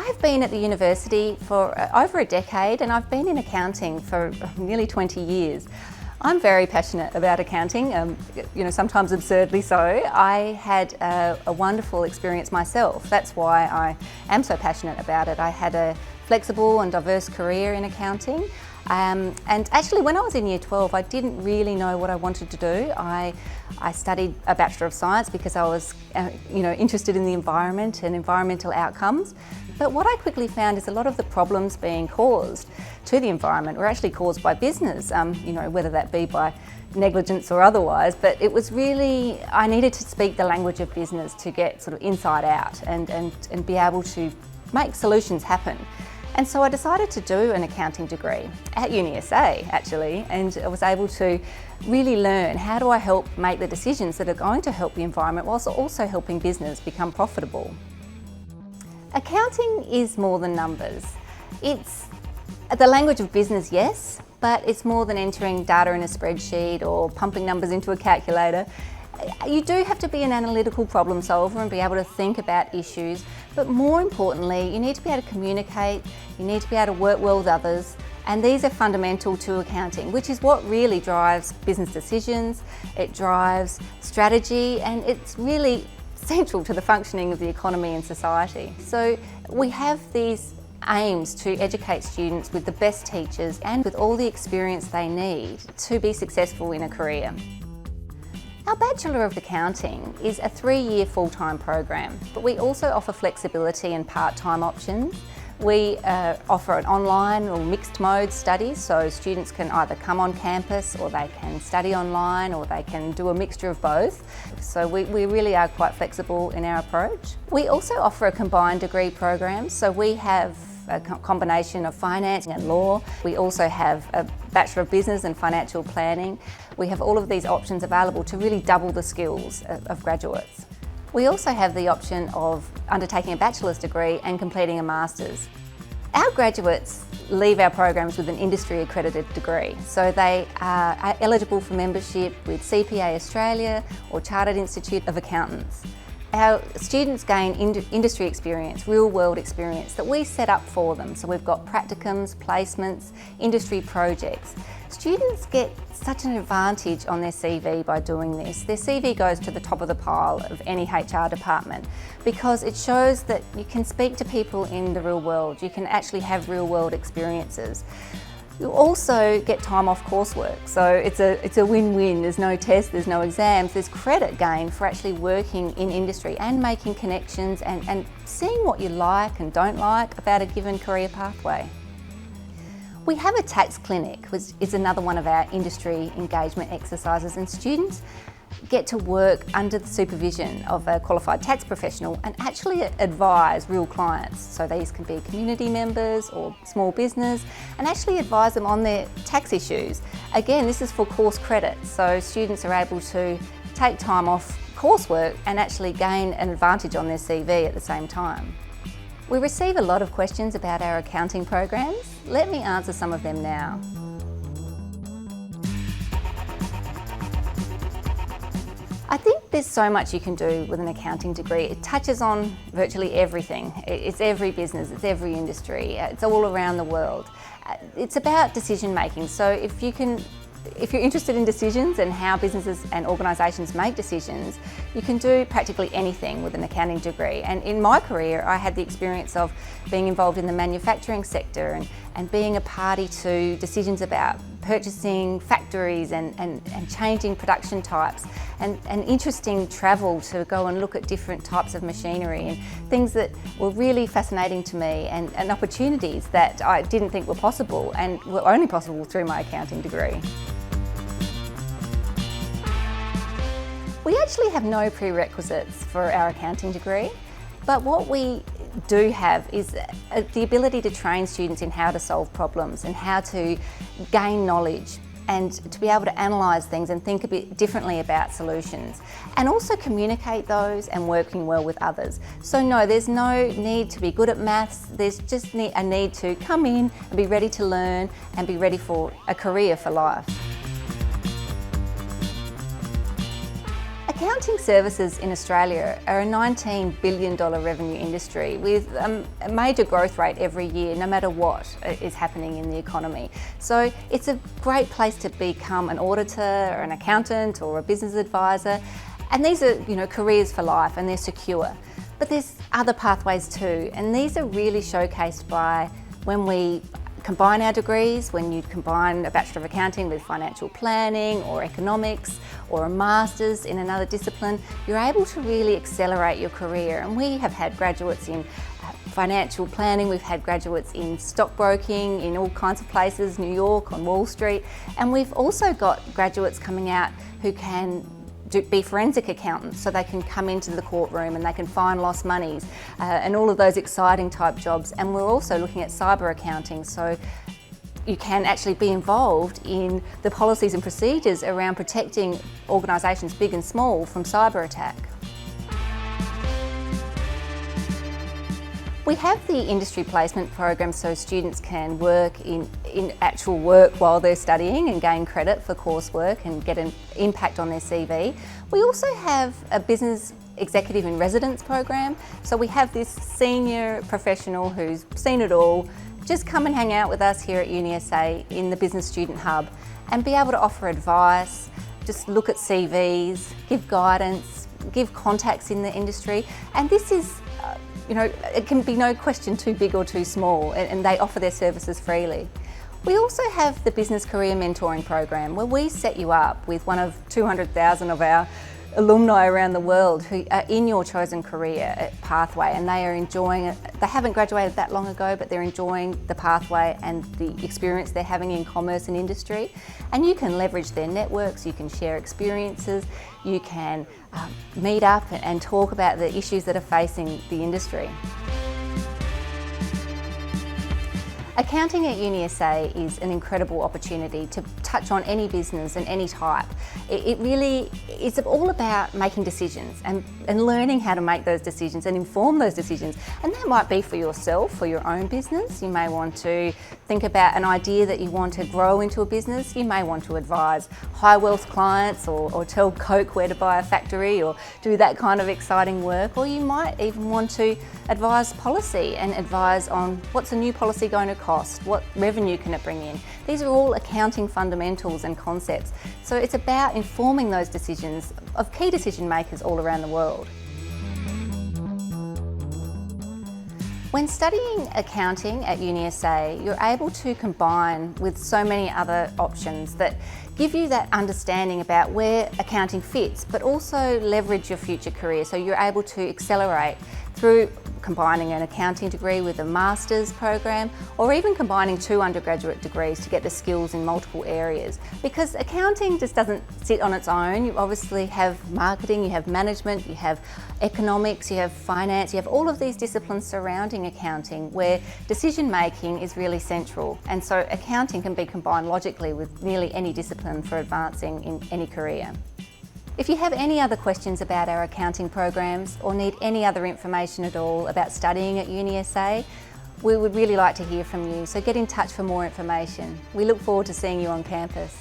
I've been at the university for over a decade, and I've been in accounting for nearly 20 years. I'm very passionate about accounting, sometimes absurdly so. I had a wonderful experience myself. That's why I am so passionate about it. I had a flexible and diverse career in accounting. And actually when I was in Year 12, I didn't really know what I wanted to do. I studied a Bachelor of Science because I was interested in the environment and environmental outcomes. But what I quickly found is a lot of the problems being caused to the environment were actually caused by business, whether that be by negligence or otherwise. But it was really, I needed to speak the language of business to get sort of inside out and be able to make solutions happen. And so I decided to do an accounting degree at UniSA actually, and I was able to really learn how do I help make the decisions that are going to help the environment whilst also helping business become profitable. Accounting is more than numbers. It's the language of business, yes, but it's more than entering data in a spreadsheet or pumping numbers into a calculator. You do have to be an analytical problem solver and be able to think about issues, but more importantly, you need to be able to communicate, you need to be able to work well with others, and these are fundamental to accounting, which is what really drives business decisions, it drives strategy, and it's really central to the functioning of the economy and society. So we have these aims to educate students with the best teachers and with all the experience they need to be successful in a career. Our Bachelor of Accounting is a 3-year full-time program, but we also offer flexibility and part-time options. We offer an online or mixed mode study, so students can either come on campus or they can study online or they can do a mixture of both. So we really are quite flexible in our approach. We also offer a combined degree program, so we have a combination of finance and law. We also have a Bachelor of Business and Financial Planning. We have all of these options available to really double the skills of graduates. We also have the option of undertaking a bachelor's degree and completing a master's. Our graduates leave our programs with an industry accredited degree, so they are eligible for membership with CPA Australia or Chartered Institute of Accountants. Our students gain industry experience, real world experience that we set up for them. So we've got practicums, placements, industry projects. Students get such an advantage on their CV by doing this. Their CV goes to the top of the pile of any HR department because it shows that you can speak to people in the real world, you can actually have real world experiences. You also get time off coursework, so it's a win-win. There's no tests, there's no exams, there's credit gain for actually working in industry and making connections and seeing what you like and don't like about a given career pathway. We have a tax clinic, which is another one of our industry engagement exercises, and students get to work under the supervision of a qualified tax professional and actually advise real clients. So these can be community members or small business and actually advise them on their tax issues. Again, this is for course credit, so students are able to take time off coursework and actually gain an advantage on their CV at the same time. We receive a lot of questions about our accounting programs. Let me answer some of them now. I think there's so much you can do with an accounting degree. It touches on virtually everything. It's every business, it's every industry, it's all around the world. It's about decision making, so if you're interested in decisions and how businesses and organisations make decisions, you can do practically anything with an accounting degree. And in my career, I had the experience of being involved in the manufacturing sector and being a party to decisions about purchasing factories and changing production types and interesting travel to go and look at different types of machinery and things that were really fascinating to me and opportunities that I didn't think were possible and were only possible through my accounting degree. We actually have no prerequisites for our accounting degree, but what we do have is the ability to train students in how to solve problems and how to gain knowledge and to be able to analyse things and think a bit differently about solutions and also communicate those and working well with others. So no, there's no need to be good at maths, there's just a need to come in and be ready to learn and be ready for a career for life. Accounting services in Australia are a $19 billion revenue industry with a major growth rate every year, no matter what is happening in the economy. So it's a great place to become an auditor or an accountant or a business advisor. And these are, careers for life, and they're secure. But there's other pathways too, and these are really showcased by when we combine our degrees, when you combine a Bachelor of Accounting with financial planning or economics or a Master's in another discipline, you're able to really accelerate your career. And we have had graduates in financial planning, we've had graduates in stockbroking in all kinds of places, New York, on Wall Street, and we've also got graduates coming out who can be forensic accountants, so they can come into the courtroom and they can find lost monies and all of those exciting type jobs. And we're also looking at cyber accounting, so you can actually be involved in the policies and procedures around protecting organisations big and small from cyber attack. We have the industry placement program so students can work in actual work while they're studying and gain credit for coursework and get an impact on their CV. We also have a business executive in residence program. So we have this senior professional who's seen it all, just come and hang out with us here at UniSA in the Business Student Hub and be able to offer advice, just look at CVs, give guidance, give contacts in the industry. And this is it can be no question too big or too small, and they offer their services freely. We also have the Business Career Mentoring Program, where we set you up with one of 200,000 of our alumni around the world who are in your chosen career pathway, and they are enjoying it. They haven't graduated that long ago, but they're enjoying the pathway and the experience they're having in commerce and industry. And you can leverage their networks, you can share experiences, you can meet up and talk about the issues that are facing the industry. Accounting at UniSA is an incredible opportunity to touch on any business and any type. It really is all about making decisions and learning how to make those decisions and inform those decisions. And that might be for yourself, for your own business. You may want to think about an idea that you want to grow into a business. You may want to advise high wealth clients or tell Coke where to buy a factory or do that kind of exciting work. Or you might even want to advise policy and advise on what's a new policy going to cost, what revenue can it bring in. These are all accounting fundamentals and concepts. So it's about informing those decisions of key decision makers all around the world. When studying accounting at UniSA, you're able to combine with so many other options that give you that understanding about where accounting fits, but also leverage your future career. So you're able to accelerate through combining an accounting degree with a master's program, or even combining 2 undergraduate degrees to get the skills in multiple areas. Because accounting just doesn't sit on its own. You obviously have marketing, you have management, you have economics, you have finance, you have all of these disciplines surrounding accounting where decision making is really central. And so accounting can be combined logically with nearly any discipline for advancing in any career. If you have any other questions about our accounting programs or need any other information at all about studying at UniSA, we would really like to hear from you, so get in touch for more information. We look forward to seeing you on campus.